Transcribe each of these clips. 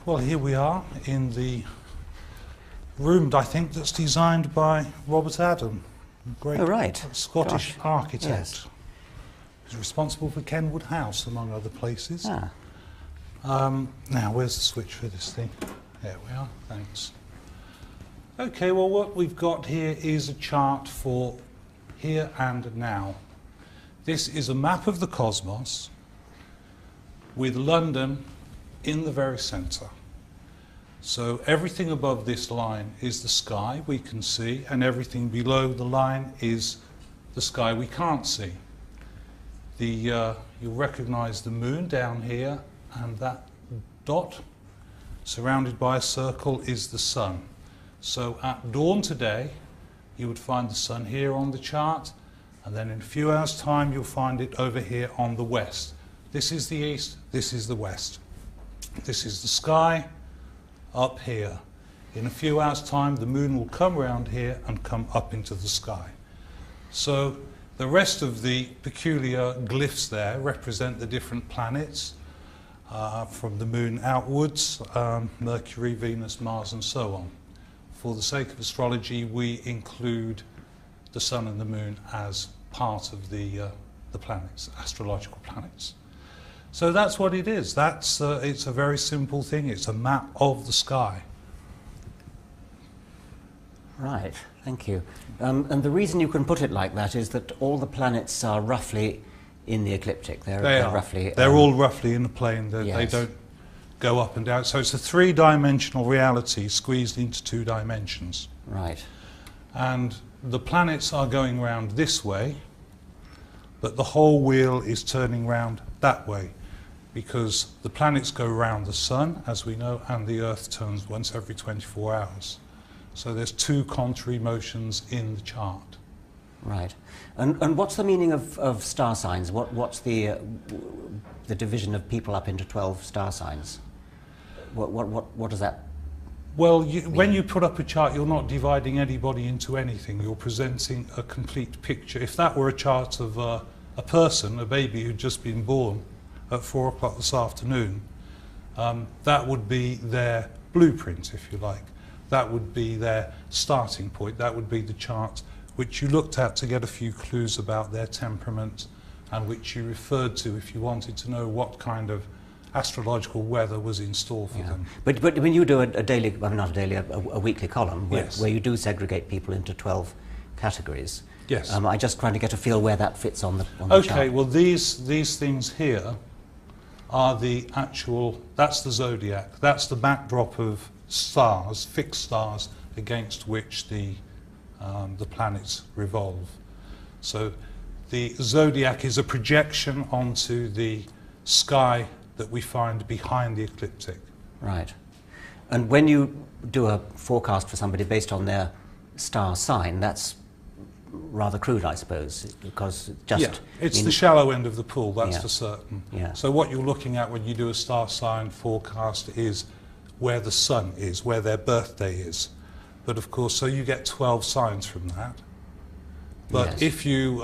Well, here we are in the room, I think, that's designed by Robert Adam, a great Scottish architect. Yes. He's responsible for Kenwood House, among other places. Ah. Now, where's the switch for this thing? There we are, thanks. Okay, well, what we've got here is a chart for here and now. This is a map of the cosmos with London in the very centre. So everything above this line is the sky we can see, and everything below the line is the sky we can't see. You'll recognise the moon down here, and that dot surrounded by a circle is the sun. So at dawn today you would find the sun here on the chart, and then in a few hours' time you'll find it over here on the west. This is the east, this is the west. This is the sky up here. In a few hours' time the moon will come round here and come up into the sky. So the rest of the peculiar glyphs there represent the different planets from the moon outwards, Mercury, Venus, Mars and so on. For the sake of astrology we include the sun and the moon as part of the planets, astrological planets. So that's what it is. It's a very simple thing. It's a map of the sky. Right, thank you. And the reason you can put it like that is that all the planets are roughly in the ecliptic. They're all roughly in the plane. Yes. They don't go up and down. So it's a three-dimensional reality squeezed into two dimensions. Right. And the planets are going round this way, but the whole wheel is turning round that way, because the planets go round the sun, as we know, and the Earth turns once every 24 hours. So there's two contrary motions in the chart. Right. And what's the meaning of star signs? What's the division of people up into 12 star signs? What does that Well, when you put up a chart, you're not dividing anybody into anything. You're presenting a complete picture. If that were a chart of a person, a baby who'd just been born at 4 o'clock this afternoon, that would be their blueprint, if you like. That would be their starting point. That would be the chart which you looked at to get a few clues about their temperament, and which you referred to if you wanted to know what kind of astrological weather was in store for them. But when you do a daily, well, not a daily, a weekly column, Yes. where you do segregate people into 12 categories, Yes. I just trying to get a feel where that fits on the chart. Okay, well these things here are the actual, that's the zodiac, that's the backdrop of stars, fixed stars, against which the planets revolve. So the zodiac is a projection onto the sky that we find behind the ecliptic. Right. And when you do a forecast for somebody based on their star sign, that's rather crude, I suppose, because it's the shallow end of the pool, that's for certain. Yeah. So what you're looking at when you do a star sign forecast is where the sun is, where their birthday is. But of course, so you get 12 signs from that. But if you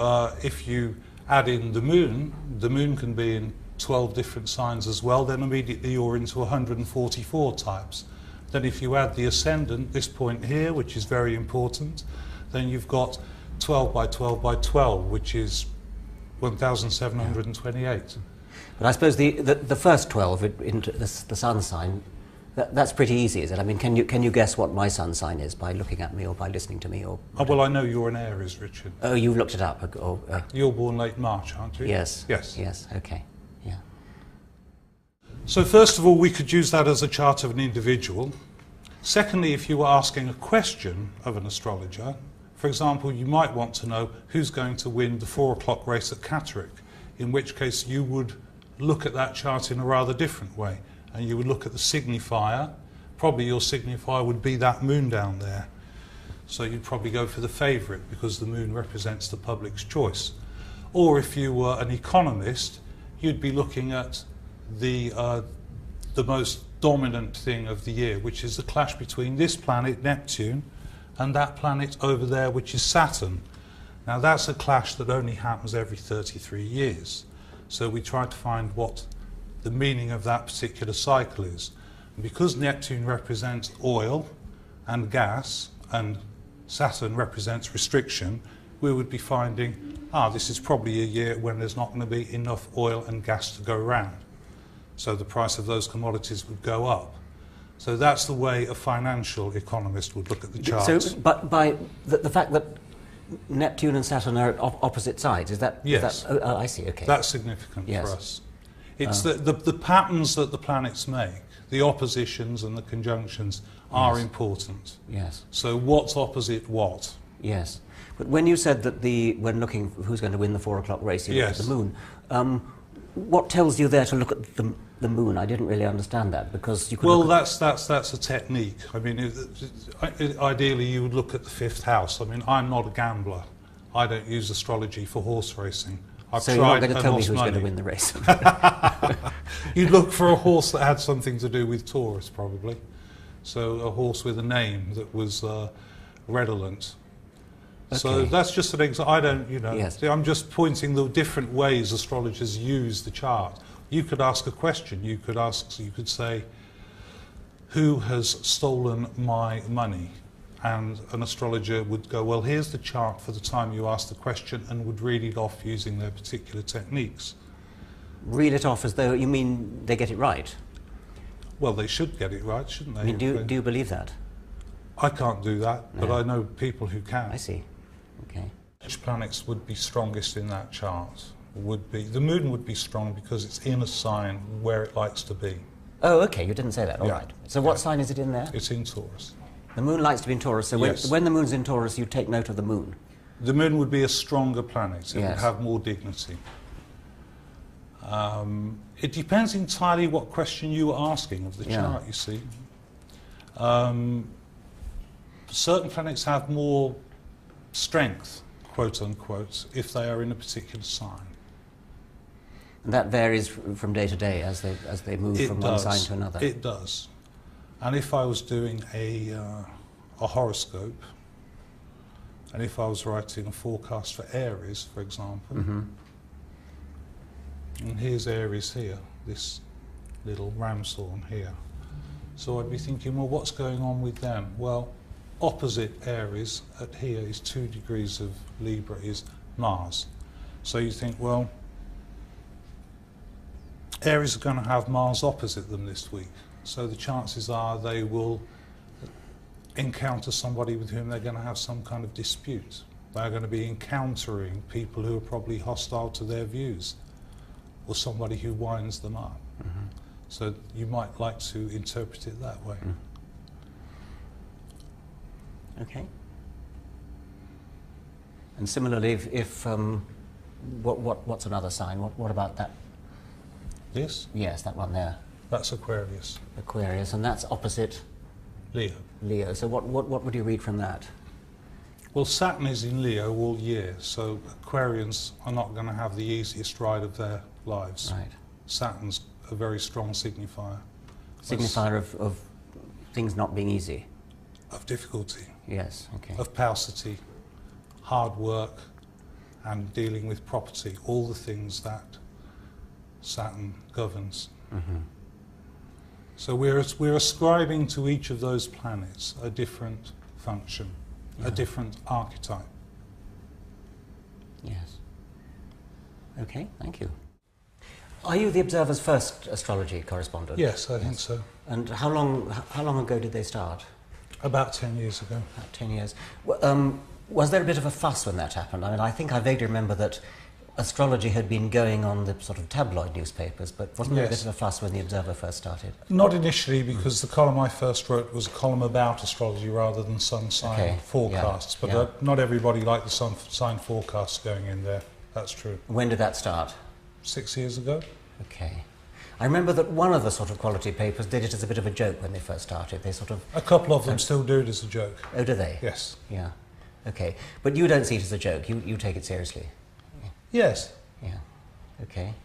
add in the moon can be in 12 different signs as well, then immediately you're into 144 types. Then if you add the ascendant, this point here, which is very important, then you've got 12 by 12 by 12, which is 1,728. But I suppose the first 12 into the sun sign, that's pretty easy, is it? I mean, can you guess what my sun sign is by looking at me or by listening to me? Or well, I know you're an Aries, Richard. Oh, you've looked it up. You're born late March, aren't you? Yes. Yes. Yes. Okay. Yeah. So first of all, we could use that as a chart of an individual. Secondly, if you were asking a question of an astrologer, for example, you might want to know who's going to win the 4 o'clock race at Catterick, in which case you would look at that chart in a rather different way. And you would look at the signifier. Probably your signifier would be that moon down there. So you'd probably go for the favourite because the moon represents the public's choice. Or if you were an economist, you'd be looking at the most dominant thing of the year, which is the clash between this planet, Neptune, and that planet over there, which is Saturn. Now that's a clash that only happens every 33 years. So we try to find what the meaning of that particular cycle is. Because Neptune represents oil and gas, and Saturn represents restriction, we would be finding, this is probably a year when there's not going to be enough oil and gas to go around. So the price of those commodities would go up. So that's the way a financial economist would look at the charts. So, but by the fact that Neptune and Saturn are at opposite sides, is that? Yes. Is that, I see, okay. That's significant Yes. for us. It's the patterns that the planets make, the oppositions and the conjunctions, are important. Yes. So what's opposite what? Yes. But when you said that when looking who's going to win the 4 o'clock race, you look at the moon, what tells you there to look at the moon? I didn't really understand that, because you could Well, that's a technique. I mean, ideally you would look at the 5th house. I mean, I'm not a gambler. I don't use astrology for horse racing. So you're not going to tell me who's going to win the race? You'd look for a horse that had something to do with Taurus, probably. So a horse with a name that was redolent. Okay. So that's just an example. I don't, Yes. I'm just pointing the different ways astrologers use the chart. You could ask a question. You could say, who has stolen my money? And an astrologer would go, well, here's the chart for the time you asked the question, and would read it off using their particular techniques. Read it off as though, you mean they get it right? Well, they should get it right, shouldn't they? I mean, do you believe that? I can't do that, but No. I know people who can. I see. Okay. Which planets would be strongest in that chart? The moon would be strong because it's in a sign where it likes to be. Oh, okay, you didn't say that. All Yeah. right. So what sign is it in there? It's in Taurus. The moon likes to be in Taurus, so Yes. when the moon's in Taurus, you take note of the moon. The moon would be a stronger planet. It Yes. would have more dignity. It depends entirely what question you are asking of the chart, you see. Certain planets have more strength, quote unquote, if they are in a particular sign. And that varies from day to day as they move from one sign to another. It does. And if I was doing a horoscope, and if I was writing a forecast for Aries, for example, and here's Aries here, this little ram's horn here. So I'd be thinking, well, what's going on with them? Well, opposite Aries at here is 2 degrees of Libra is Mars. So you think, well, Aries are going to have Mars opposite them this week. So the chances are they will encounter somebody with whom they're going to have some kind of dispute. They're going to be encountering people who are probably hostile to their views, or somebody who winds them up. So you might like to interpret it that way. Okay. And similarly, if what's another sign? What about that? This? Yes, that one there. That's Aquarius. Aquarius, and that's opposite Leo. Leo. So what would you read from that? Well, Saturn is in Leo all year, so Aquarians are not going to have the easiest ride of their lives. Right. Saturn's a very strong signifier. Signifier of things not being easy. Of difficulty, Yes. Okay. of paucity, hard work, and dealing with property, all the things that Saturn governs. So we're ascribing to each of those planets a different function, a different archetype. Yes. Okay. Thank you. Are you the Observer's first astrology correspondent? Yes, I think so. And how long ago did they start? About 10 years ago. About 10 years. Was there a bit of a fuss when that happened? I mean, I think I vaguely remember that astrology had been going on the sort of tabloid newspapers, but wasn't there a bit of a fuss when the Observer first started? Not initially, because the column I first wrote was a column about astrology rather than sun sign forecasts. But not everybody liked the sun sign forecasts going in there. That's true. When did that start? 6 years ago. Okay. I remember that one of the sort of quality papers did it as a bit of a joke when they first started. They sort of... A couple of them still do it as a joke. Oh, do they? Yes. Yeah. Okay. But you don't see it as a joke. You take it seriously. Yes. Yeah. Okay.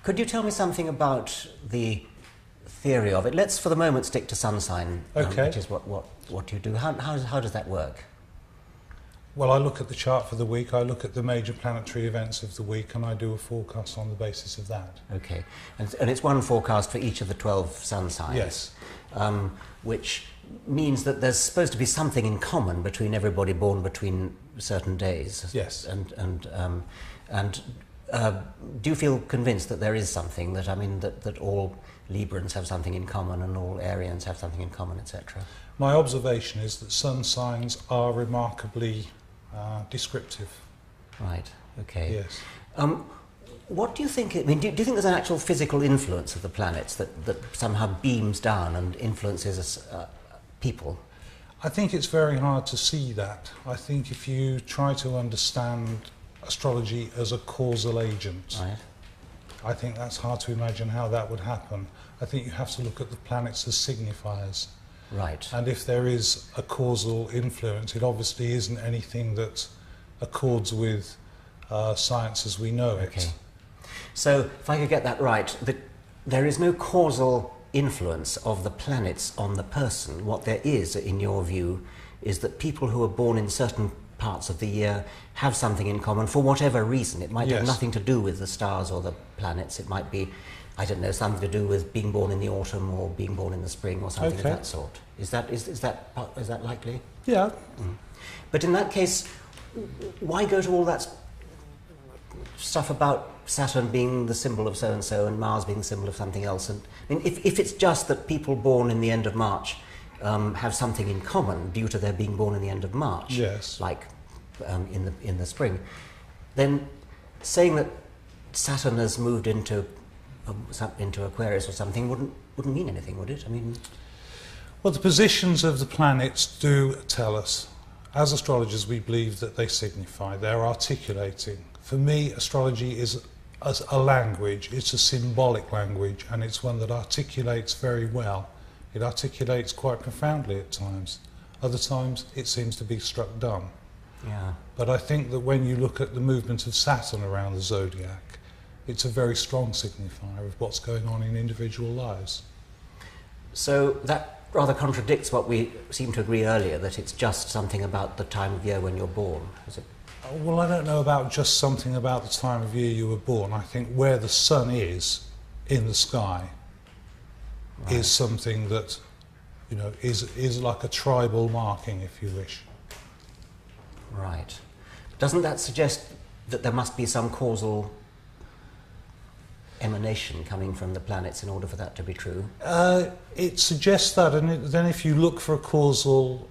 Could you tell me something about the theory of it? Let's, for the moment, stick to sun sign, Okay. which is what you do. How does that work? Well, I look at the chart for the week, I look at the major planetary events of the week, and I do a forecast on the basis of that. Okay. And it's one forecast for each of the 12 sun signs? Yes. Which means that there's supposed to be something in common between everybody born between certain days. Yes. And do you feel convinced that there is something, that all Librans have something in common and all Arians have something in common, etc.? My observation is that sun signs are remarkably descriptive. Right, okay. Yes. What do you think, do you think there's an actual physical influence of the planets that somehow beams down and influences people? I think it's very hard to see that. I think if you try to understand astrology as a causal agent, right, I think that's hard to imagine how that would happen. I think you have to look at the planets as signifiers. Right. And if there is a causal influence, it obviously isn't anything that accords with science as we know it. Okay. So, if I could get that right, there is no causal influence of the planets on the person. What there is, in your view, is that people who are born in certain parts of the year have something in common for whatever reason. It might have nothing to do with the stars or the planets. It might be, I don't know, something to do with being born in the autumn or being born in the spring or something of that sort. Is that likely? Yeah. Mm. But in that case, why go to all that stuff about Saturn being the symbol of so-and-so and Mars being the symbol of something else? And I mean, if it's just that people born in the end of March have something in common due to their being born in the end of March, yes, like in the spring, then saying that Saturn has moved into Aquarius or something wouldn't mean anything, would it? I mean, well, the positions of the planets do tell us. As astrologers, we believe that they signify, they're articulating. For me, astrology is as a language, it's a symbolic language, and it's one that articulates very well. It articulates quite profoundly at times. Other times, it seems to be struck dumb. Yeah. But I think that when you look at the movement of Saturn around the zodiac, it's a very strong signifier of what's going on in individual lives. So that rather contradicts what we seemed to agree earlier, that it's just something about the time of year when you're born, is it? Well, I don't know about just something about the time of year you were born. I think where the sun is in the sky is something that, you know, is like a tribal marking, if you wish. Right. Doesn't that suggest that there must be some causal emanation coming from the planets in order for that to be true? It suggests that, and then if you look for a causal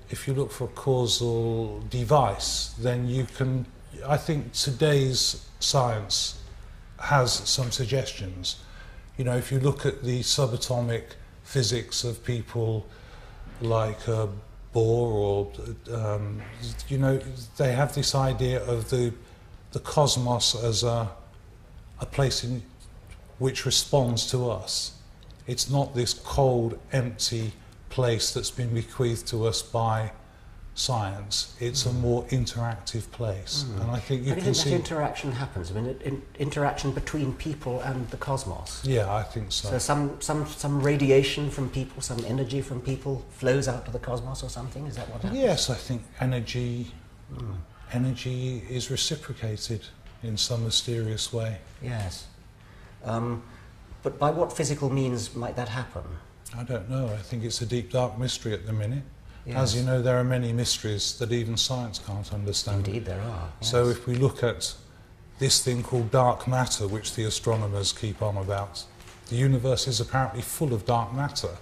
device, then you can. I think today's science has some suggestions. You know, if you look at the subatomic physics of people like Bohr, or you know, they have this idea of the cosmos as a place in which responds to us. It's not this cold, empty place that's been bequeathed to us by science. It's a more interactive place, and I think you can see that interaction happens. I mean, interaction between people and the cosmos. Yeah, I think so. So some radiation from people, some energy from people flows out to the cosmos or something. Is that what happens? Yes, I think energy is reciprocated in some mysterious way. Yes. But by what physical means might that happen? I don't know. I think it's a deep, dark mystery at the minute. Yes. As you know, there are many mysteries that even science can't understand. Indeed, there are. Yes. So if we look at this thing called dark matter, which the astronomers keep on about, the universe is apparently full of dark matter,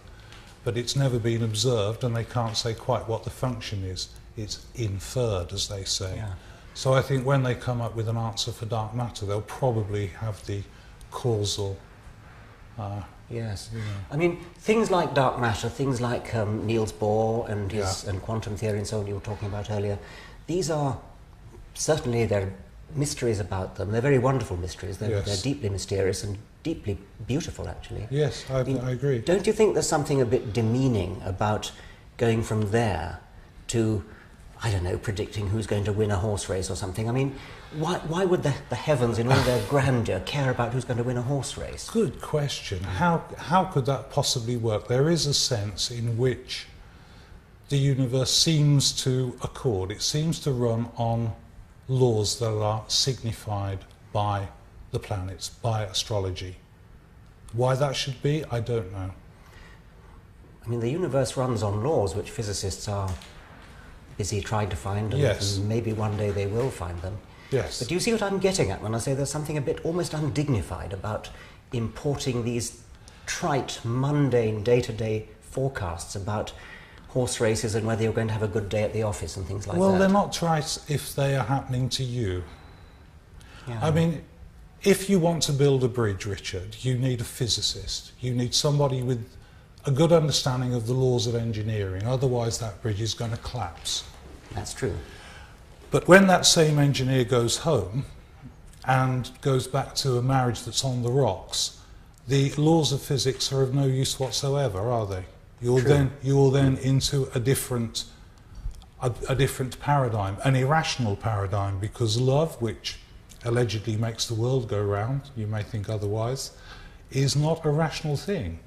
but it's never been observed, and they can't say quite what the function is. It's inferred, as they say. Yeah. So I think when they come up with an answer for dark matter, they'll probably have the causal. Yes. You know. I mean, things like dark matter, things like Niels Bohr and and quantum theory and so on you were talking about earlier, these are certainly, there are mysteries about them. They're very wonderful mysteries. They're deeply mysterious and deeply beautiful, actually. Yes, I agree. Don't you think there's something a bit demeaning about going from there to, I don't know, predicting who's going to win a horse race or something? I mean, why would the heavens in all their grandeur care about who's going to win a horse race? Good question. How could that possibly work? There is a sense in which the universe seems to accord. It seems to run on laws that are signified by the planets, by astrology. Why that should be, I don't know. I mean, the universe runs on laws which physicists are busy trying to find, and, Yes. and maybe one day they will find them. Yes. But do you see what I'm getting at when I say there's something a bit almost undignified about importing these trite, mundane, day-to-day forecasts about horse races and whether you're going to have a good day at the office and things like that? Well, they're not trite if they are happening to you. Yeah. I mean, if you want to build a bridge, Richard, you need a physicist. You need somebody with a good understanding of the laws of engineering. Otherwise, that bridge is going to collapse. That's true. But when that same engineer goes home and goes back to a marriage that's on the rocks, the laws of physics are of no use whatsoever, are they? You're then into a different paradigm, an irrational paradigm, because love, which allegedly makes the world go round, you may think otherwise, is not a rational thing.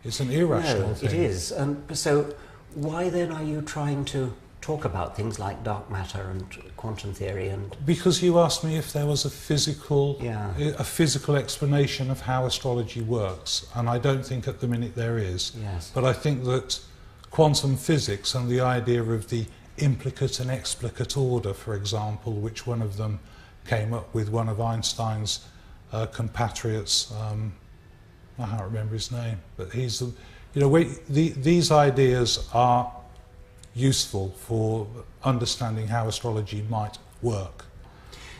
It's an irrational thing. It is. So why then are you trying to talk about things like dark matter and quantum theory? And because you asked me if there was a physical explanation of how astrology works, and I don't think at the minute there is. Yes. But I think that quantum physics and the idea of the implicate and explicate order, for example, which one of them came up with, one of Einstein's compatriots, I can't remember his name, but he's these ideas are useful for understanding how astrology might work.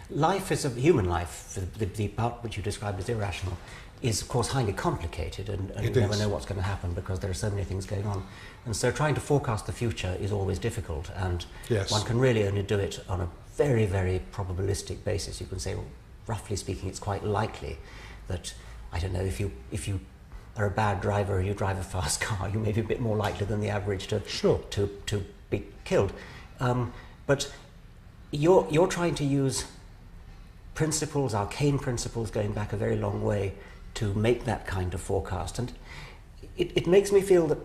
Life is human life, the part which you described as irrational, is of course highly complicated, and you never know what's going to happen because there are so many things going on. And so trying to forecast the future is always difficult, and one can really only do it on a very, very probabilistic basis. You can say, well, roughly speaking, it's quite likely that, I don't know, if you are a bad driver or you drive a fast car, you may be a bit more likely than the average to be killed. But you're trying to use principles, arcane principles going back a very long way, to make that kind of forecast. And it makes me feel that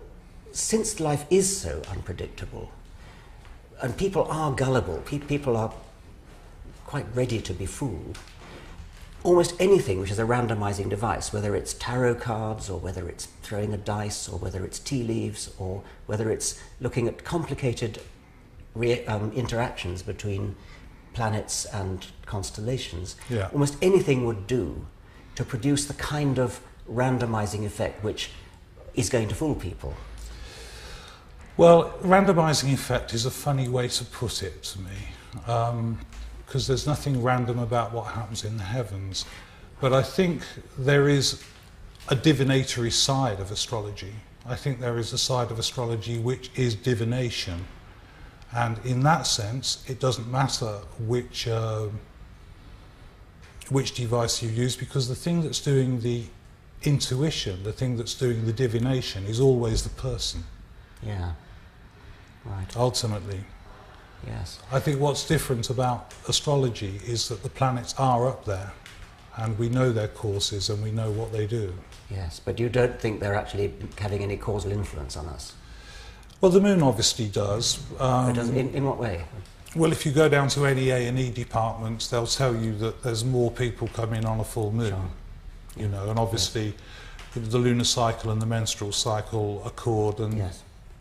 since life is so unpredictable, and people are gullible, people are quite ready to be fooled, almost anything which is a randomizing device, whether it's tarot cards or whether it's throwing a dice or whether it's tea leaves or whether it's looking at complicated interactions between planets and constellations, almost anything would do to produce the kind of randomizing effect which is going to fool people. Well, randomizing effect is a funny way to put it to me, because there's nothing random about what happens in the heavens. But I think there is a divinatory side of astrology. I think there is a side of astrology which is divination. And in that sense, it doesn't matter which device you use, because the thing that's doing the intuition, the thing that's doing the divination, is always the person. Yeah, right. Ultimately. Yes. I think what's different about astrology is that the planets are up there, and we know their courses and we know what they do. Yes, but you don't think they're actually having any causal influence on us? Well, the moon obviously does. In what way? Well, if you go down to any A&E departments, they'll tell you that there's more people coming on a full moon. Sure. You know, and obviously the lunar cycle and the menstrual cycle accord, and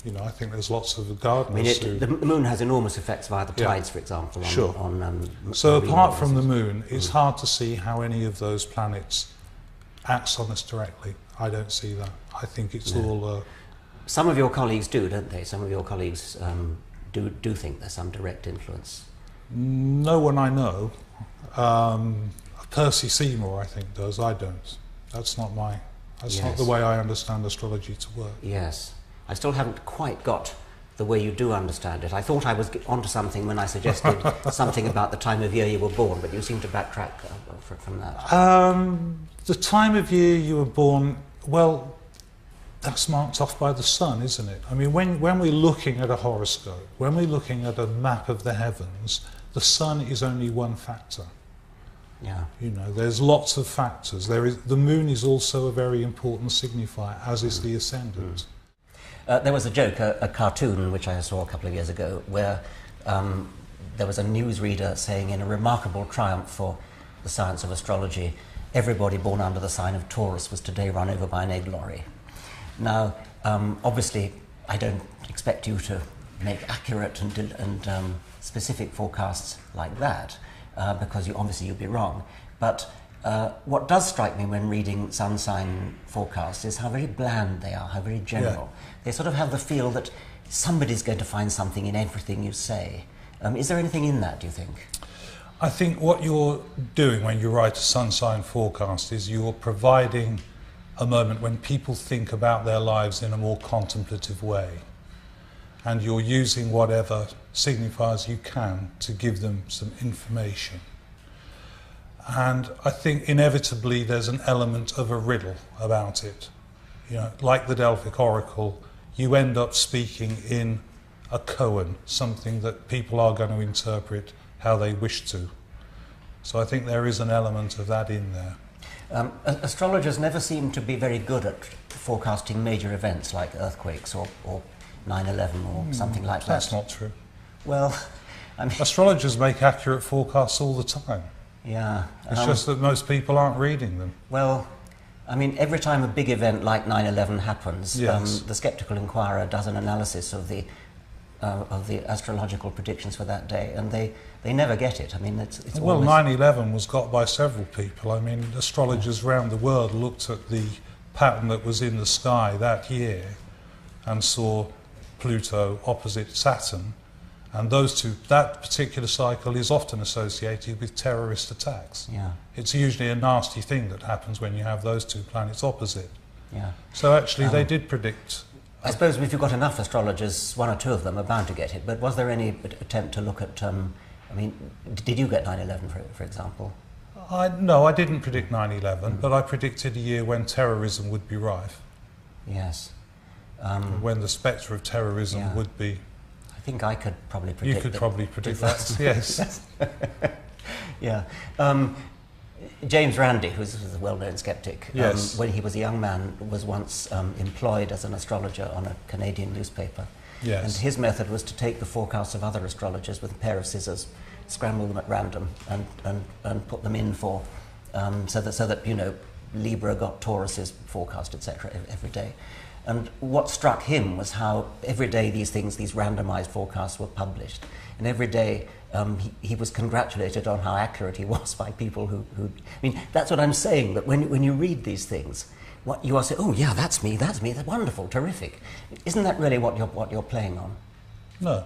you know, I think there's lots of gardeners. I mean, the moon has enormous effects via the tides, for example. So apart from the moon, it's hard to see how any of those planets acts on us directly. I don't see that. I think it's all... Some of your colleagues do, don't they? Some of your colleagues do think there's some direct influence. No one I know. Percy Seymour, I think, does. I don't. That's not the way I understand astrology to work. Yes. I still haven't quite got the way you do understand it. I thought I was onto something when I suggested something about the time of year you were born, but you seem to backtrack from that. The time of year you were born, well, that's marked off by the sun, isn't it? I mean, when we're looking at a horoscope, when we're looking at a map of the heavens, the sun is only one factor. Yeah. You know, there's lots of factors. The moon is also a very important signifier, as is the ascendant. There was a joke, a cartoon, which I saw a couple of years ago, where there was a newsreader saying, in a remarkable triumph for the science of astrology, everybody born under the sign of Taurus was today run over by an egg lorry. Now, obviously, I don't expect you to make accurate and specific forecasts like that, because obviously you'd be wrong. But what does strike me when reading sun sign forecasts is how very bland they are, how very general. Yeah. They sort of have the feel that somebody's going to find something in everything you say. Is there anything in that, do you think? I think what you're doing when you write a sun sign forecast is you're providing a moment when people think about their lives in a more contemplative way. And you're using whatever signifiers you can to give them some information. And I think inevitably there's an element of a riddle about it. You know, like the Delphic Oracle, you end up speaking in a koan, something that people are going to interpret how they wish to. So I think there is an element of that in there. Astrologers never seem to be very good at forecasting major events like earthquakes or 9/11 or something like that. That's not true. Well, I mean, astrologers make accurate forecasts all the time. Yeah. It's just that most people aren't reading them. Well, I mean, every time a big event like 9/11 happens, yes. The Skeptical Inquirer does an analysis of the astrological predictions for that day, and they never get it. I mean, it's well, always... 9/11 was got by several people. I mean, astrologers around the world looked at the pattern that was in the sky that year and saw Pluto opposite Saturn, and that particular cycle is often associated with terrorist attacks. Yeah. It's usually a nasty thing that happens when you have those two planets opposite. Yeah. So actually they did predict. I suppose if you've got enough astrologers, one or two of them are bound to get it. But was there any attempt to look at, I mean, did you get 9/11, for example? No, I didn't predict 9/11, but I predicted a year when terrorism would be rife. Yes. When the spectre of terrorism would be... I think I could probably predict You could probably predict that, yes. Yeah. James Randi, who's a well-known skeptic, yes. when he was a young man, was once employed as an astrologer on a Canadian newspaper. Yes. And his method was to take the forecasts of other astrologers with a pair of scissors, scramble them at random, and put them in for, so that you know, Libra got Taurus's forecast, etc., every day. And what struck him was how every day these randomized forecasts were published. And every day he was congratulated on how accurate he was by people who... I mean, that's what I'm saying, that when you read these things, what you are saying, oh yeah, that's me, that's wonderful, terrific. Isn't that really what you're playing on? No.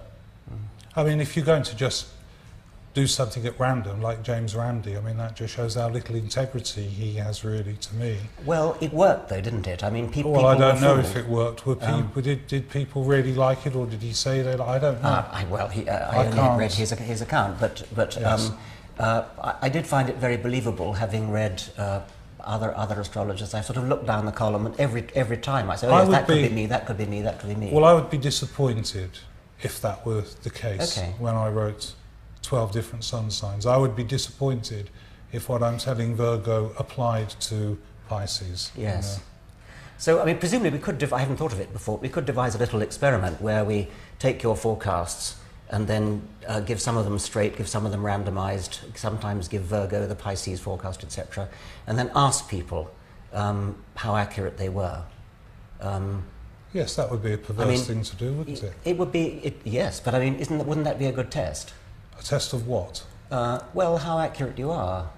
I mean, if you're going to just do something at random, like James Randi, I mean, that just shows how little integrity he has, really, to me. Well, it worked, though, didn't it? I mean, people Well, I don't know fooled. if it worked. Did people really like it, or did he say that? I don't know. I only read his account, but yes. I did find it very believable, having read other astrologers. I sort of looked down the column, and every time I said, oh, yes, that could be me, that could be me, that could be me. Well, I would be disappointed if that were the case when I wrote 12 different sun signs. I would be disappointed if what I'm telling Virgo applied to Pisces. Yes. So, I mean, presumably we could, I haven't thought of it before, we could devise a little experiment where we take your forecasts and then give some of them straight, give some of them randomized, sometimes give Virgo the Pisces forecast, etc., and then ask people how accurate they were. Yes, that would be a perverse thing to do, wouldn't it? It would be, yes, but I mean, wouldn't that be a good test? A test of what? Well, how accurate you are.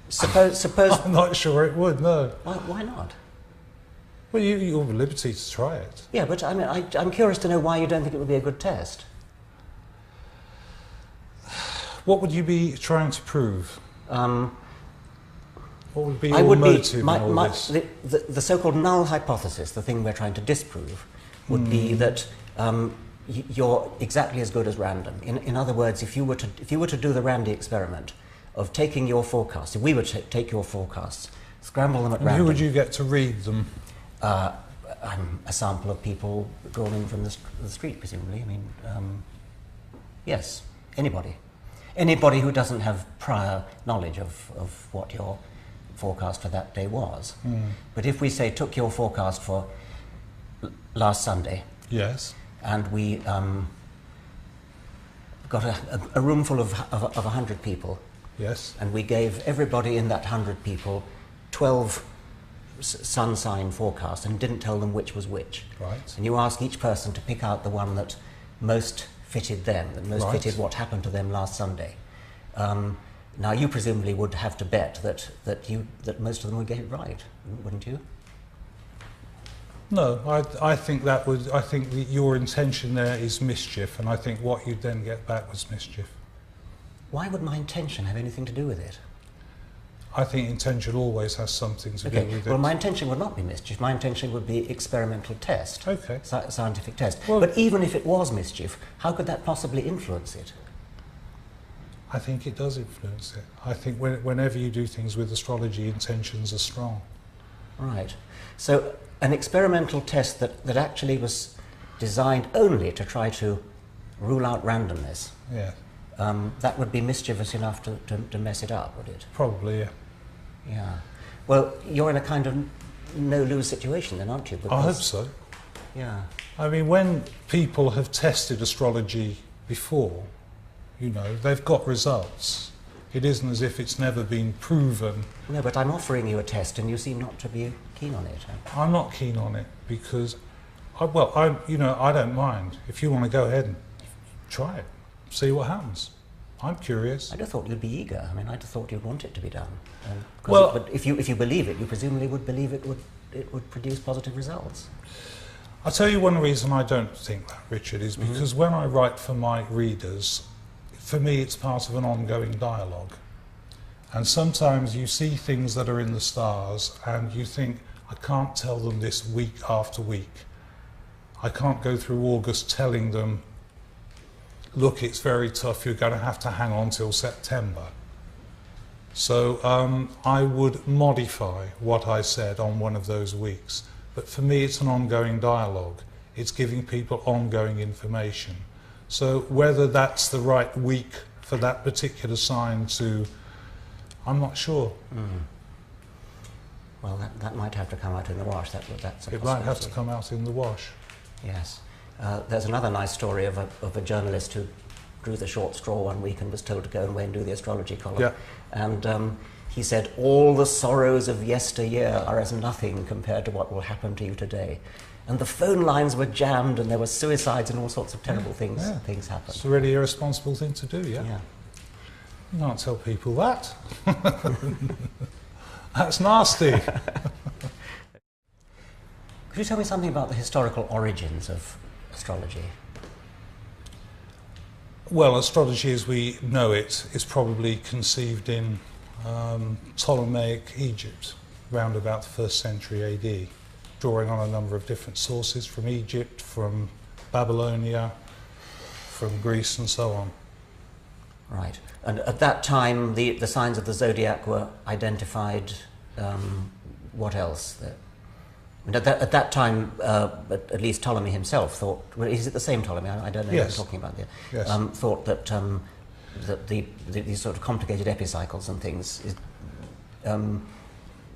Suppose I'm not sure it would, no. Why not? Well, you have liberty to try it. Yeah, but I mean, I'm curious to know why you don't think it would be a good test. What would you be trying to prove? What would be your motive in all this? The so-called null hypothesis, the thing we're trying to disprove, would be that you're exactly as good as random. In other words, if you were to do the Randi experiment of taking your forecasts, if we were to take your forecasts, scramble them at random. Who would you get to read them? I'm a sample of people drawn in from the street, presumably. I mean, yes, anybody who doesn't have prior knowledge of what you're forecast for that day was. But if we say took your forecast for last Sunday, Yes. and we got a room full of 100 people, Yes. and we gave everybody in that 100 people 12 sun sign forecasts and didn't tell them which was which. Right. And you ask each person to pick out the one that most fitted them, that most Right. fitted what happened to them last Sunday. Now you presumably would have to bet that most of them would get it right, wouldn't you? No, I think that your intention there is mischief, and I think what you'd then get back was mischief. Why would my intention have anything to do with it? I think intention always has something to do with it. Well, my intention would not be mischief. My intention would be experimental test, Okay. Scientific test. Well, but even if it was mischief, how could that possibly influence it? I think it does influence it. I think whenever you do things with astrology, intentions are strong. Right. So an experimental test that actually was designed only to try to rule out randomness, Yeah, that would be mischievous enough to mess it up, would it? probably, yeah. Yeah. Well, you're in a kind of no-lose situation then, aren't you? I hope so. Yeah. I mean, when people have tested astrology before, you know, they've got results. It isn't as if it's never been proven. No, but I'm offering you a test and you seem not to be keen on it. I'm not keen on it because, I don't mind. If you want to go ahead and try it, see what happens. I'm curious. I'd have thought you'd be eager. I mean, I'd have thought you'd want it to be done. Well, but if you believe it, you presumably would believe it would produce positive results. I'll tell you one reason I don't think that, Richard, is because when I write for my readers, for me it's part of an ongoing dialogue. And sometimes you see things that are in the stars and you think, I can't tell them this week after week. I can't go through August telling them, look, it's very tough, you're going to have to hang on till September. So I would modify what I said on one of those weeks. But for me, it's an ongoing dialogue. It's giving people ongoing information. So whether that's the right week for that particular sign to, I'm not sure. Well, that might have to come out in the wash. That's a It might have to come out in the wash. Yes. There's another nice story of a journalist who drew the short straw one week and was told to go away and do the astrology column. Yeah. And he said, all the sorrows of yesteryear are as nothing compared to what will happen to you today. And the phone lines were jammed and there were suicides and all sorts of terrible things happened. It's a really irresponsible thing to do, yeah? You can't tell people that. That's nasty. Could you tell me something about the historical origins of astrology? Well, astrology as we know it is probably conceived in Ptolemaic Egypt, round about the 1st century AD, drawing on a number of different sources from Egypt, from Babylonia, from Greece and so on. Right. And at that time, the signs of the zodiac were identified. What else? At that time, at least Ptolemy himself thought. Well, is it the same Ptolemy? I don't know Yes. what you're talking about there. Yes. Thought that these sort of complicated epicycles and things.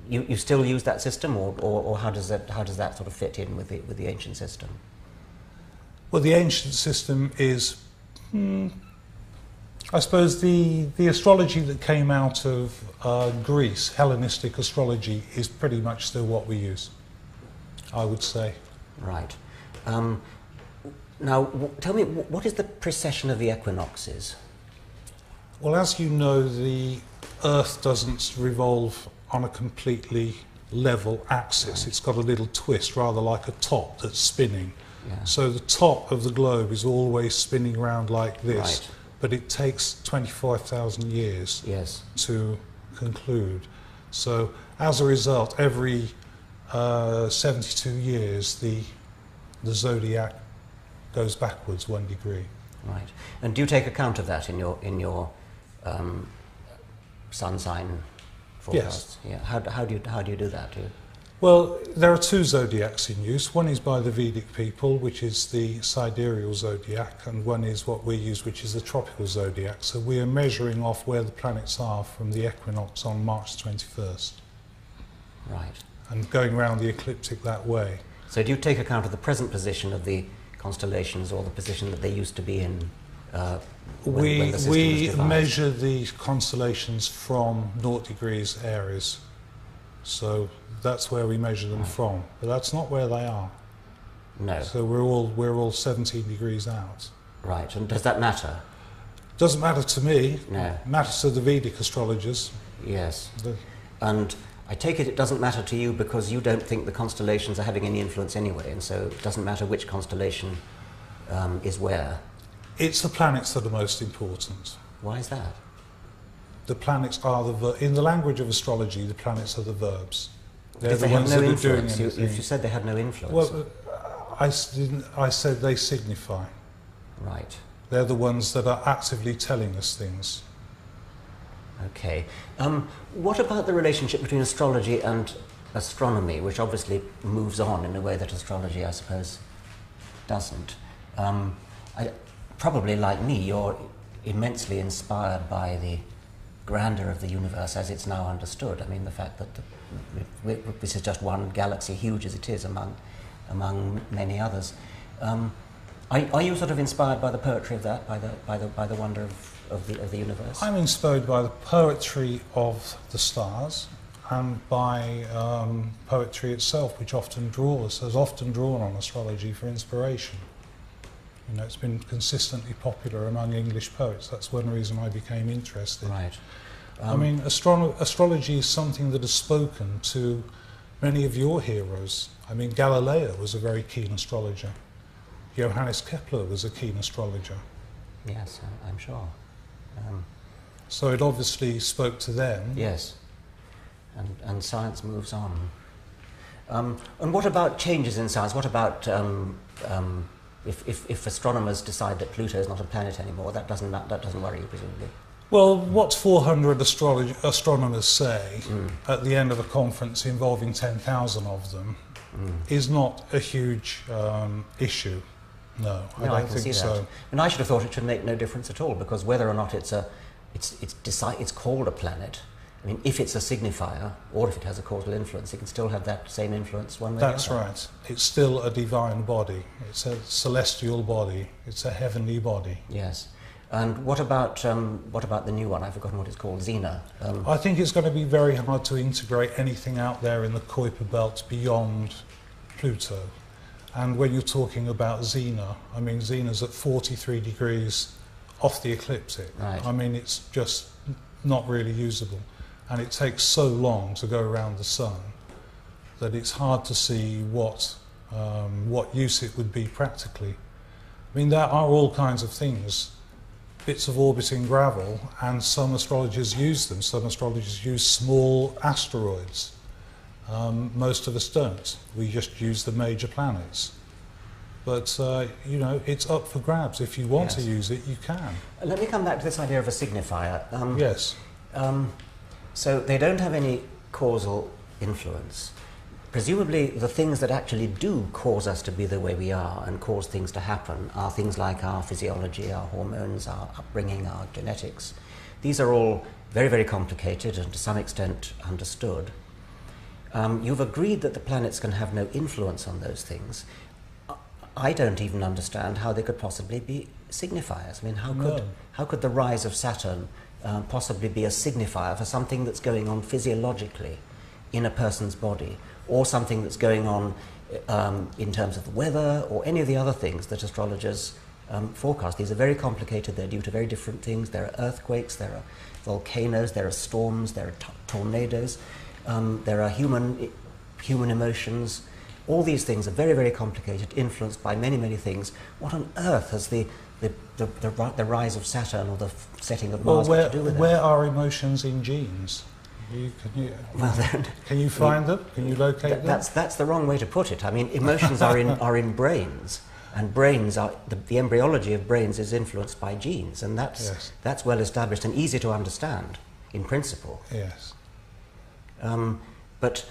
You still use that system, or how does that sort of fit in with the ancient system? Well, the ancient system is, I suppose, the astrology that came out of Greece, Hellenistic astrology, is pretty much still what we use, I would say. Right. Now, tell me, what is the precession of the equinoxes? Well, as you know, the Earth doesn't revolve on a completely level axis. It's got a little twist, rather like a top that's spinning. Yeah. So the top of the globe is always spinning around like this, Right. but it takes 25,000 years Yes. to conclude. So as a result, every 72 years, the zodiac goes backwards 1 degree. Right. And do you take account of that in your sun sign forecasts? Yes. Yeah. How do you do that? Well, there are 2 zodiacs in use. One is by the Vedic people, which is the sidereal zodiac, and one is what we use, which is the tropical zodiac. So we are measuring off where the planets are from the equinox on March 21st. Right. and going around the ecliptic that way. So do you take account of the present position of the constellations or the position that they used to be in when the system was We devised? measure the constellations from 0 degrees Aries, so that's where we measure them from. But that's not where they are. No. So we're all 17 degrees out. Right. And does that matter? Doesn't matter to me. No. Matters to the Vedic astrologers. Yes. The- And I take it doesn't matter to you because you don't think the constellations are having any influence anyway, and so it doesn't matter which constellation is where. It's the planets that are most important. Why is that? The planets are in the language of astrology, the planets are the verbs. They're Because the they have ones no that are doing influence. You anything. said they had no influence. Well, I said they signify. Right. They're the ones that are actively telling us things. Okay. What about the relationship between astrology and astronomy, which obviously moves on in a way that astrology, I suppose, doesn't? Probably like me, you're immensely inspired by the grandeur of the universe as it's now understood. I mean, the fact that this is just one galaxy, huge as it is, among many others. Are you sort of inspired by the poetry of that, by the wonder of the universe? I'm inspired by the poetry of the stars and by poetry itself, which has often drawn on astrology for inspiration. You know, it's been consistently popular among English poets. That's one reason I became interested. Right. I mean, astrology is something that has spoken to many of your heroes. I mean, Galileo was a very keen astrologer. Johannes Kepler was a keen astrologer. Yes, I'm sure. So it obviously spoke to them. Yes, and science moves on. And what about changes in science? What about if astronomers decide that Pluto is not a planet anymore? That doesn't worry you, presumably. Well, what 400 astronomers say at the end of a conference involving 10,000 of them is not a huge issue. No, I don't think so. And I should have thought it should make no difference at all, because whether or not it's called a planet, I mean, if it's a signifier or if it has a causal influence, it can still have that same influence one way or the other. That's right. It's still a divine body. It's a celestial body. It's a heavenly body. Yes. And what about the new one? I've forgotten what it's called. Xena. I think it's going to be very hard to integrate anything out there in the Kuiper belt beyond Pluto. And when you're talking about Xena, I mean, Xena's at 43 degrees off the ecliptic. Right. I mean, it's just not really usable. And it takes so long to go around the sun that it's hard to see what use it would be practically. I mean, there are all kinds of things, bits of orbiting gravel, and some astrologers use them. Some astrologers use small asteroids. Most of us don't. We just use the major planets. But, you know, it's up for grabs. If you want to use it, you can. Let me come back to this idea of a signifier. Yes. So they don't have any causal influence. Presumably the things that actually do cause us to be the way we are and cause things to happen are things like our physiology, our hormones, our upbringing, our genetics. These are all very, very complicated and to some extent understood. You've agreed that the planets can have no influence on those things. I don't even understand how they could possibly be signifiers. I mean, how could the rise of Saturn possibly be a signifier for something that's going on physiologically in a person's body, or something that's going on in terms of the weather, or any of the other things that astrologers forecast? These are very complicated. They're due to very different things. There are earthquakes, there are volcanoes, there are storms, there are tornadoes, there are human emotions. All these things are very, very complicated, influenced by many, many things. What on earth has the rise of Saturn or the setting of Mars got to do with it? Where are emotions in genes? Can you find them? Can you locate them? That's the wrong way to put it. I mean, emotions are in brains, and brains are the embryology of brains is influenced by genes, and that's well established and easy to understand in principle. Yes. But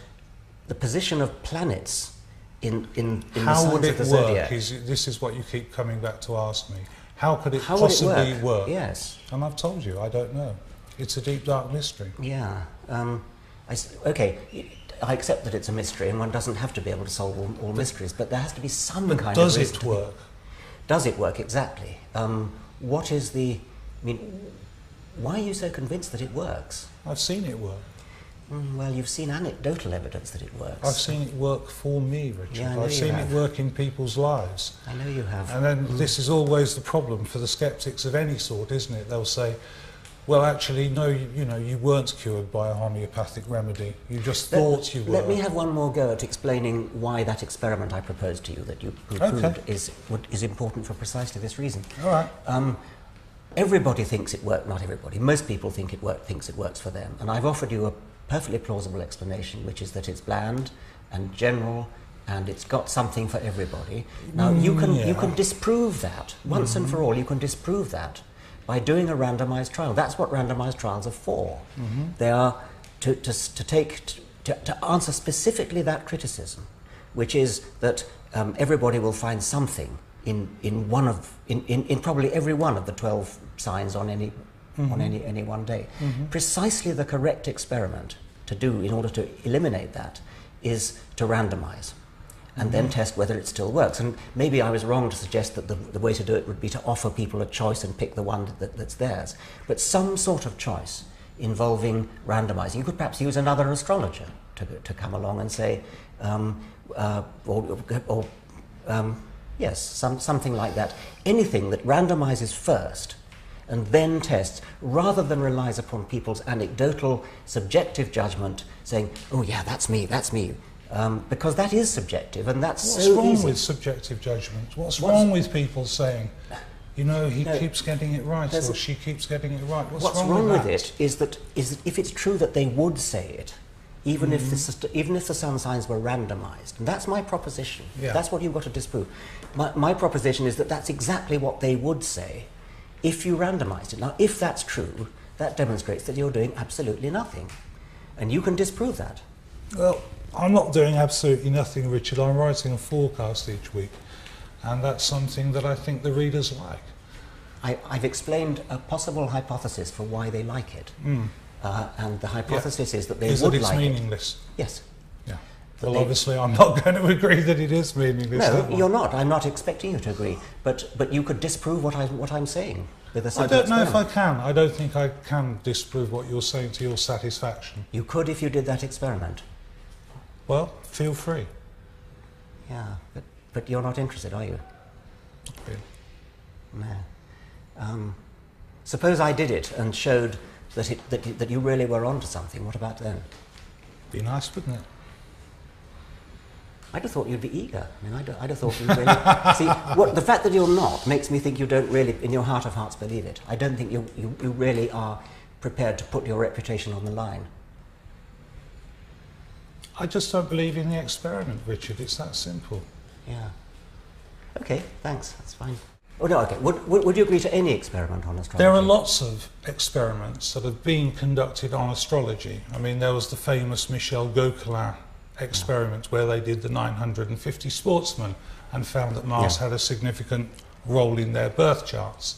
the position of planets in the how signs would of it the work? zodiac. This is what you keep coming back to ask me. How could it How would it possibly work? work? Yes. And I've told you, I don't know. It's a deep, dark mystery. Yeah. Okay. I accept that it's a mystery, and one doesn't have to be able to solve all mysteries, but there has to be some kind of Does reason it work? Does it work, exactly? What is the... I mean, why are you so convinced that it works? I've seen it work. Well, you've seen anecdotal evidence that it works. I've seen it work for me, Richard. Yeah, I know I've you seen have. it work in people's lives. I know you have. And then this is always the problem for the sceptics of any sort, isn't it? They'll say, well, actually, no, you weren't cured by a homeopathic remedy. You just thought you were. Let me have one more go at explaining why that experiment I proposed to you, that you proved is important for precisely this reason. All right. Everybody thinks it works, not everybody. Most people thinks it works for them. And I've offered you a perfectly plausible explanation, which is that it's bland and general and it's got something for everybody. Now, you can disprove that. Once and for all, you can disprove that by doing a randomized trial. That's what randomized trials are for. They are to answer specifically that criticism, which is that everybody will find something in probably every one of the 12 signs on any one day. Precisely the correct experiment to do in order to eliminate that is to randomize and then test whether it still works. And maybe I was wrong to suggest that the way to do it would be to offer people a choice and pick the one that's theirs. But some sort of choice involving randomizing. You could perhaps use another astrologer to come along and say, yes, something like that. Anything that randomizes first and then tests, rather than relies upon people's anecdotal, subjective judgment, saying, oh yeah, that's me, because that is subjective, and that's so easy. What's wrong with subjective judgment? What's wrong with people saying, he keeps getting it right, or she keeps getting it right? What's wrong with it is that if it's true that they would say it, even if the sun signs were randomized, and that's my proposition. Yeah. That's what you've got to disprove. My proposition is that that's exactly what they would say if you randomized it. Now, if that's true, that demonstrates that you're doing absolutely nothing, and you can disprove that. Well, I'm not doing absolutely nothing, Richard. I'm writing a forecast each week, and that's something that I think the readers like. I've explained a possible hypothesis for why they like it, and the hypothesis is that they would like it. Is that it's meaningless? Yes. Yeah. Well, obviously, I'm not going to agree that it is meaningless. No, you're not. I'm not expecting you to agree. But you could disprove what I'm saying with a simple I don't know if experiment. I can. I don't think I can disprove what you're saying to your satisfaction. You could if you did that experiment. Well, feel free. Yeah, but you're not interested, are you? Really. No. Suppose I did it and showed that you really were onto something. What about then? Be nice, wouldn't it? I'd have thought you'd be eager. I mean, I'd have thought you'd really... See, the fact that you're not makes me think you don't really, in your heart of hearts, believe it. I don't think you really are prepared to put your reputation on the line. I just don't believe in the experiment, Richard. It's that simple. Yeah. Okay, thanks. That's fine. Oh, no, okay. Would you agree to any experiment on astrology? There are lots of experiments that have been conducted on astrology. I mean, there was the famous Michel Gauquelin experiment where they did the 950 sportsmen and found that Mars had a significant role in their birth charts.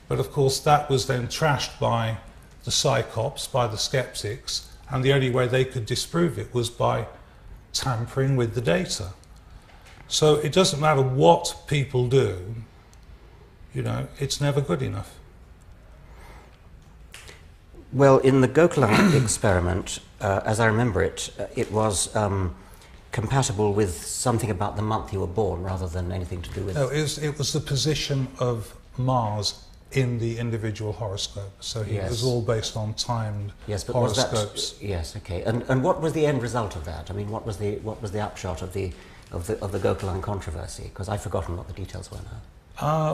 But of course that was then trashed by the psychops, by the skeptics, and the only way they could disprove it was by tampering with the data. So it doesn't matter what people do, it's never good enough. Well, in the Gauquelin experiment, as I remember it, it was compatible with something about the month you were born rather than anything to do with... No, it was the position of Mars in the individual horoscope. So it was all based on timed horoscopes. Yes, okay. And what was the end result of that? I mean, what was the upshot of the Gauquelin controversy? Because I've forgotten what the details were now.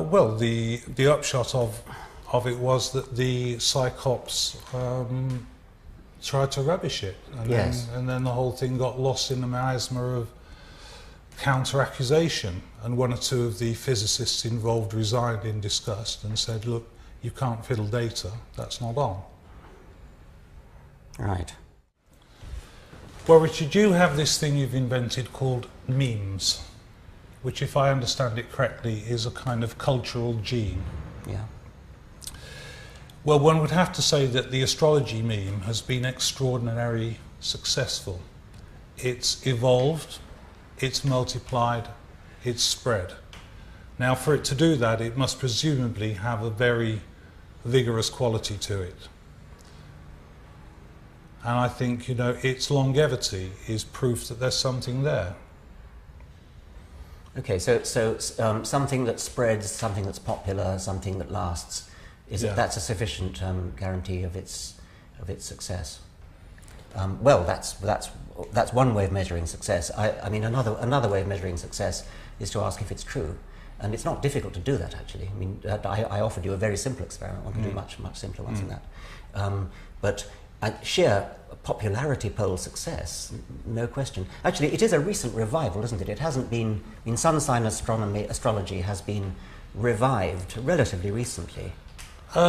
Well, the upshot of it was that the psychops tried to rubbish it, and then the whole thing got lost in the miasma of counter-accusation, and one or two of the physicists involved resigned in disgust and said, look, you can't fiddle data, that's not on. Right. Well, Richard, you have this thing you've invented called memes, which, if I understand it correctly, is a kind of cultural gene. Yeah. Well, one would have to say that the astrology meme has been extraordinarily successful it's evolved, it's multiplied, it's spread. Now, for it to do that, it must presumably have a very vigorous quality to it. And I think, you know, its longevity is proof that there's something there. Okay, so something that spreads, something that's popular, something that lasts, that's a sufficient guarantee of its success. Well, that's one way of measuring success. I mean, another way of measuring success is to ask if it's true, and it's not difficult to do that actually. I mean, I offered you a very simple experiment. I want to do much simpler ones than that. But sheer popularity poll success, no question. Actually, it is a recent revival, isn't it? It hasn't been. I mean, sun sign astrology has been revived relatively recently.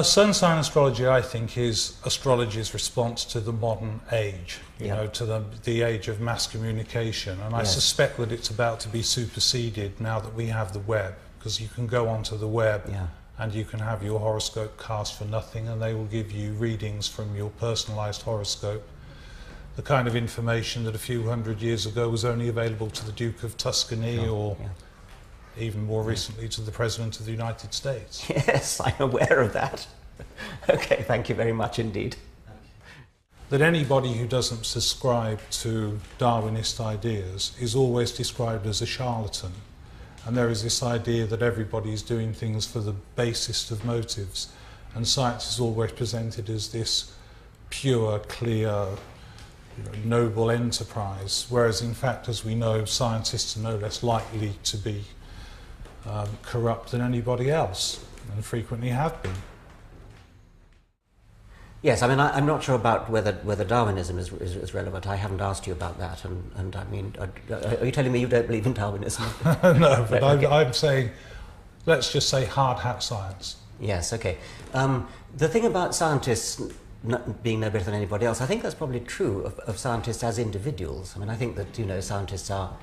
Sun sign astrology, I think, is astrology's response to the modern age, you know, to the age of mass communication. And I suspect that it's about to be superseded now that we have the web, because you can go onto the web and you can have your horoscope cast for nothing, and they will give you readings from your personalised horoscope. The kind of information that a few hundred years ago was only available to the Duke of Tuscany or even more recently to the President of the United States. Yes, I'm aware of that. Okay, thank you very much indeed. That anybody who doesn't subscribe to Darwinist ideas is always described as a charlatan. And there is this idea that everybody is doing things for the basest of motives, and science is always presented as this pure, clear, noble enterprise, whereas in fact, as we know, scientists are no less likely to be corrupt than anybody else, and frequently have been. Yes, I mean, I'm not sure about whether Darwinism is relevant. I haven't asked you about that, and I mean, are you telling me you don't believe in Darwinism? No, but okay. I'm saying, let's just say hard hat science. Yes, okay. The thing about scientists being no better than anybody else, I think that's probably true of scientists as individuals. I mean, I think that, you know, scientists are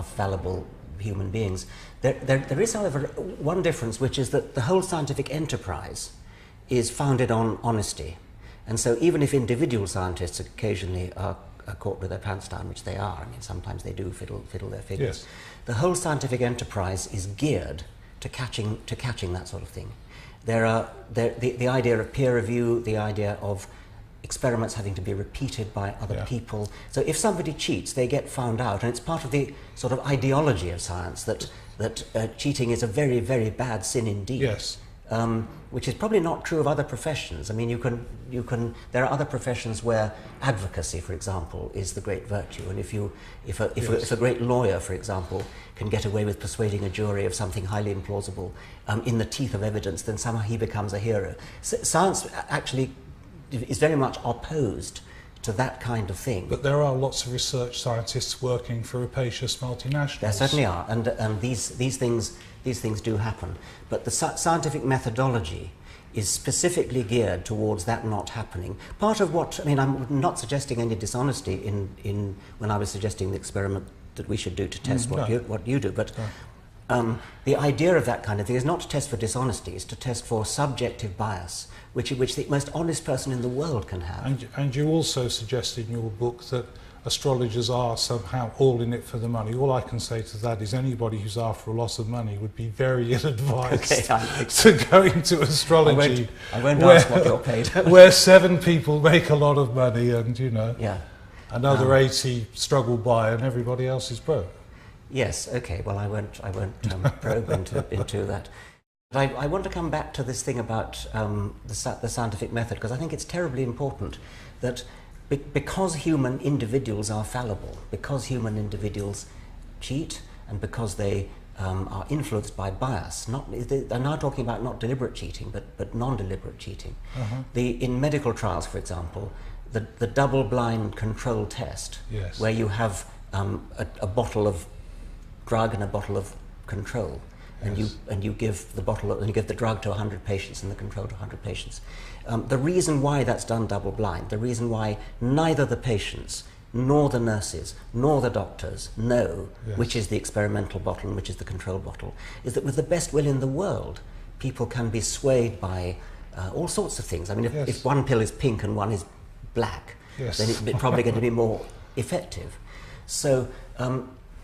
fallible human beings. There is, however, one difference, which is that the whole scientific enterprise is founded on honesty. And so even if individual scientists occasionally are caught with their pants down, which they are, I mean, sometimes they do fiddle their figures, the whole scientific enterprise is geared to catching that sort of thing. The idea of peer review, the idea of experiments having to be repeated by other people. So if somebody cheats, they get found out, and it's part of the sort of ideology of science that cheating is a very, very bad sin indeed. Yes. Which is probably not true of other professions. I mean, there are other professions where advocacy, for example, is the great virtue. And if a great lawyer, for example, can get away with persuading a jury of something highly implausible in the teeth of evidence, then somehow he becomes a hero. Science actually is very much opposed to that kind of thing. But there are lots of research scientists working for rapacious multinationals. There certainly are, and these things do happen. But the scientific methodology is specifically geared towards that not happening. Part of what, I mean, I'm not suggesting any dishonesty in when I was suggesting the experiment that we should do to test what you do, but the idea of that kind of thing is not to test for dishonesty, it's to test for subjective bias, which the most honest person in the world can have. And you also suggested in your book that astrologers are somehow all in it for the money. All I can say to that is anybody who's after a lot of money would be very ill-advised to go into astrology. I won't ask what you're paid. Where 7 people make a lot of money and, you know, another 80 struggle by and everybody else is broke. Yes, okay, well I won't probe into that. But I want to come back to this thing about the scientific method, because I think it's terribly important that because human individuals are fallible, because human individuals cheat, and because they are influenced by bias, I'm now talking about not deliberate cheating, but non-deliberate cheating. In medical trials, for example, the double-blind control test, where you have a bottle of drug and a bottle of control, and you give the drug to 100 patients and the control to 100 patients. The reason why that's done double blind, the reason why neither the patients nor the nurses nor the doctors know which is the experimental bottle and which is the control bottle, is that with the best will in the world, people can be swayed by all sorts of things. I mean, if one pill is pink and one is black, then it's probably going to be more effective. So,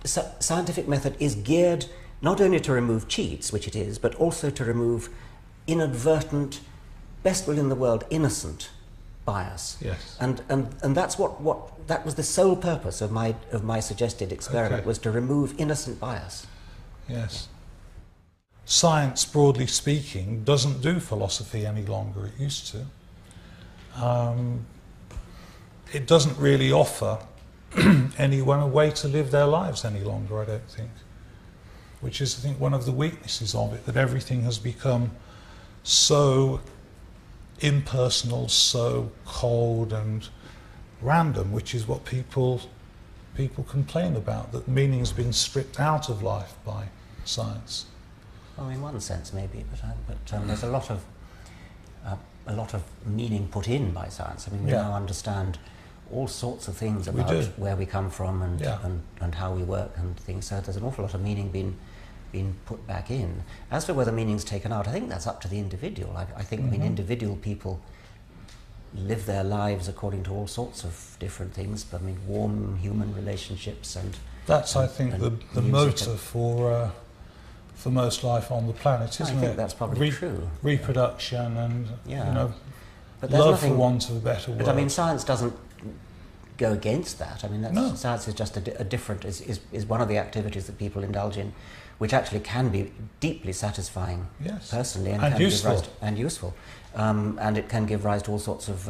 scientific method is geared not only to remove cheats, which it is, but also to remove inadvertent, best will in the world, innocent bias. Yes. And that's what that was the sole purpose of my suggested experiment, Okay. was to remove innocent bias. Yes. Science, broadly speaking, doesn't do philosophy any longer. It used to. It doesn't really offer anyone a way to live their lives any longer, I don't think. Which is, I think, one of the weaknesses of it, that everything has become so impersonal, so cold and random, which is what people complain about, that meaning's been stripped out of life by science. Well, in one sense, maybe, but there's a lot of meaning put in by science. I mean, we now understand all sorts of things about where we come from and how we work and things. So there's an awful lot of meaning being put back in. As for whether meaning's taken out, I think that's up to the individual. I think, I mean, individual people live their lives according to all sorts of different things. But I mean, warm human relationships and that's, I think, the motor for most life on the planet, isn't it? I think that's probably true. Reproduction and but love, for want of a better word. But I mean, science doesn't go against that. I mean, science is just a different, is one of the activities that people indulge in, which actually can be deeply satisfying personally and can useful. Give rise to, and useful. And it can give rise to all sorts of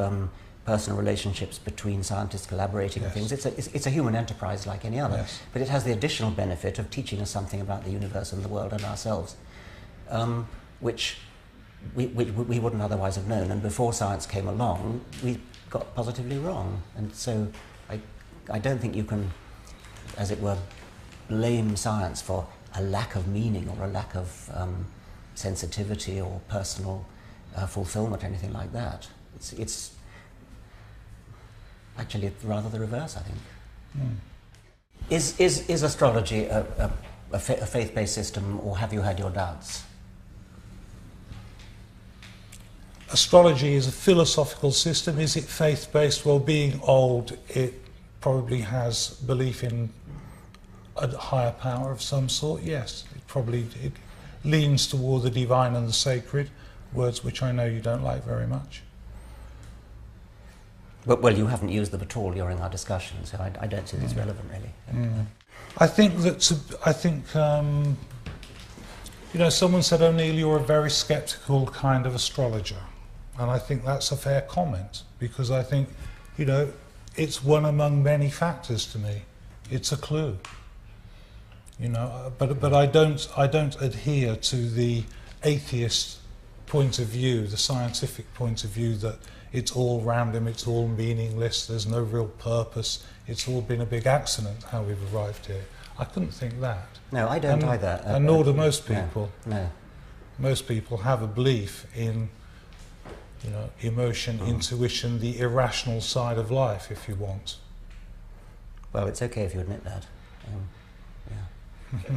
personal relationships between scientists collaborating and things. It's a human enterprise like any other, but it has the additional benefit of teaching us something about the universe and the world and ourselves, which we wouldn't otherwise have known. And before science came along, we got positively wrong. And so I don't think you can, as it were, blame science for a lack of meaning or a lack of sensitivity or personal fulfillment or anything like that. It's actually rather the reverse, I think. Is astrology a faith-based system, or have you had your doubts? Astrology is a philosophical system. Is it faith-based? Well, being old, it probably has belief in a higher power of some sort, yes. It leans toward the divine and the sacred, words which I know you don't like very much. But, well, you haven't used them at all during our discussion, so I don't see this relevant, really. I think someone said, O'Neill, you're a very sceptical kind of astrologer. And I think that's a fair comment, because I think, it's one among many factors to me. It's a clue. But I don't adhere to the atheist point of view, the scientific point of view, that it's all random, it's all meaningless, there's no real purpose, it's all been a big accident how we've arrived here. I couldn't think that. No, I don't either. And nor do most people. No. Most people have a belief in, emotion, intuition, the irrational side of life, if you want. Well, it's okay if you admit that. Yeah.